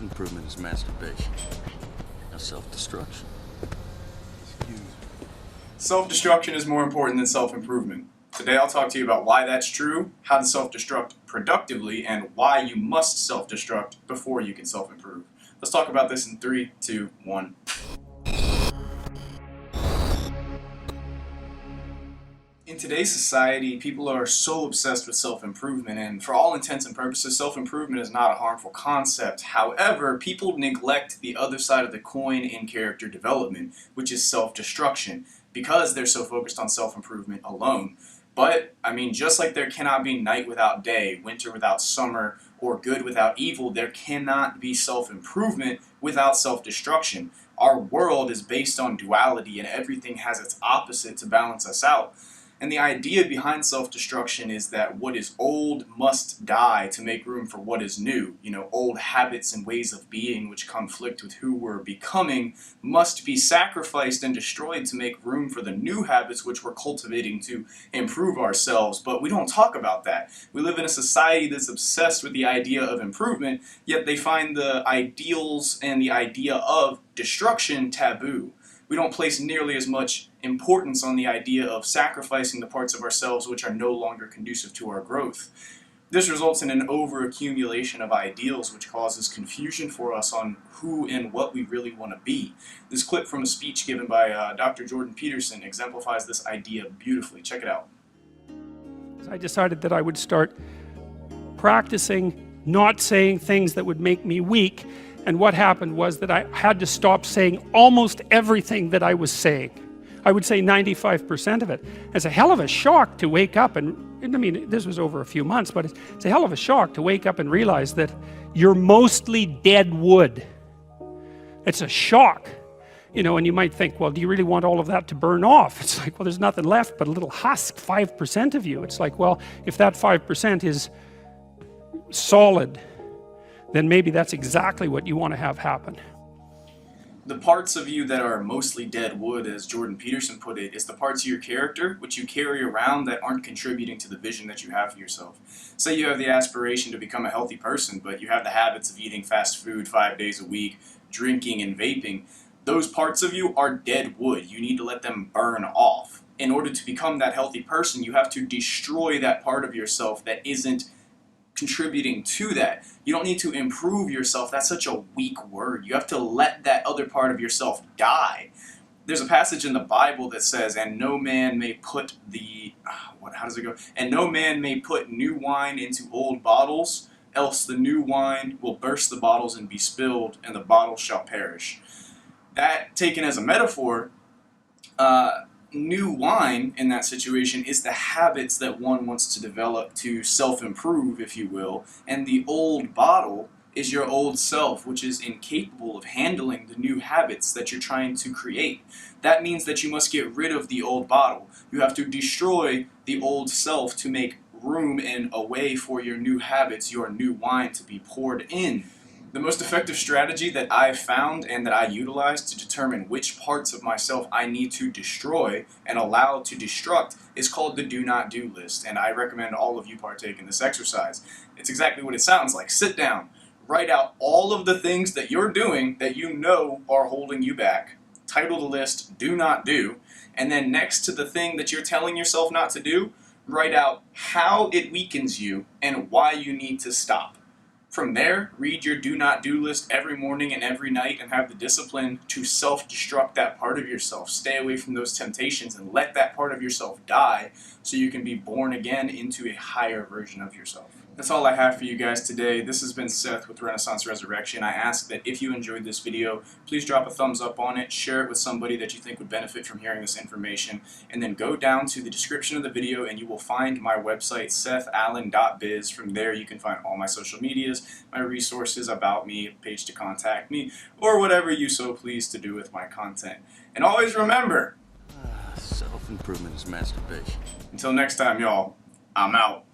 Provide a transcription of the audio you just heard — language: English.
Self-improvement is masturbation. Now self-destruction. Self-destruction is more important than self-improvement. Today I'll talk to you about why that's true, how to self-destruct productively, and why you must self-destruct before you can self-improve. Let's talk about this in 3, 2, 1. In today's society, people are so obsessed with self-improvement, and for all intents and purposes, self-improvement is not a harmful concept. However, people neglect the other side of the coin in character development, which is self-destruction, because they're so focused on self-improvement alone. But, just like there cannot be night without day, winter without summer, or good without evil, there cannot be self-improvement without self-destruction. Our world is based on duality, and everything has its opposite to balance us out. And the idea behind self-destruction is that what is old must die to make room for what is new. Old habits and ways of being which conflict with who we're becoming must be sacrificed and destroyed to make room for the new habits which we're cultivating to improve ourselves. But we don't talk about that. We live in a society that's obsessed with the idea of improvement, yet they find the ideals and the idea of destruction taboo. We don't place nearly as much importance on the idea of sacrificing the parts of ourselves which are no longer conducive to our growth. This results in an overaccumulation of ideals which causes confusion for us on who and what we really want to be. This clip from a speech given by Dr. Jordan Peterson exemplifies this idea beautifully. Check it out. I decided that I would start practicing not saying things that would make me weak. And what happened was that I had to stop saying almost everything that I was saying. I would say 95% of it. It's a hell of a shock to wake up and this was over a few months, but it's a hell of a shock to wake up and realize that you're mostly dead wood. It's a shock, and you might think, well, do you really want all of that to burn off? It's like, well, there's nothing left but a little husk, 5% of you. It's like, well, if that 5% is solid, then maybe that's exactly what you want to have happen. The parts of you that are mostly dead wood, as Jordan Peterson put it, is the parts of your character which you carry around that aren't contributing to the vision that you have for yourself. Say you have the aspiration to become a healthy person, but you have the habits of eating fast food 5 days a week, drinking and vaping. Those parts of you are dead wood. You need to let them burn off. In order to become that healthy person, you have to destroy that part of yourself that isn't contributing to that. You don't need to improve yourself. That's such a weak word. You have to let that other part of yourself die. There's a passage in the Bible that says, and no man may put how does it go? And no man may put new wine into old bottles, else the new wine will burst the bottles and be spilled, and the bottles shall perish. That, taken as a metaphor, new wine in that situation is the habits that one wants to develop to self-improve, if you will, and the old bottle is your old self, which is incapable of handling the new habits that you're trying to create. That means that you must get rid of the old bottle. You have to destroy the old self to make room and a way for your new habits, your new wine to be poured in. The most effective strategy that I've found and that I utilize to determine which parts of myself I need to destroy and allow to destruct is called the do not do list, and I recommend all of you partake in this exercise. It's exactly what it sounds like. Sit down, write out all of the things that you're doing that you know are holding you back. Title the list do not do, and then next to the thing that you're telling yourself not to do, write out how it weakens you and why you need to stop. From there, read your do not do list every morning and every night and have the discipline to self-destruct that part of yourself. Stay away from those temptations and let that part of yourself die so you can be born again into a higher version of yourself. That's all I have for you guys today. This has been Seth with Renaissance Resurrection. I ask that if you enjoyed this video, please drop a thumbs up on it, share it with somebody that you think would benefit from hearing this information, and then go down to the description of the video and you will find my website, sethallen.biz. From there you can find all my social medias, my resources, about me, a page to contact me, or whatever you so please to do with my content. And always remember, Self-improvement is masturbation. until next time, y'all, I'm out.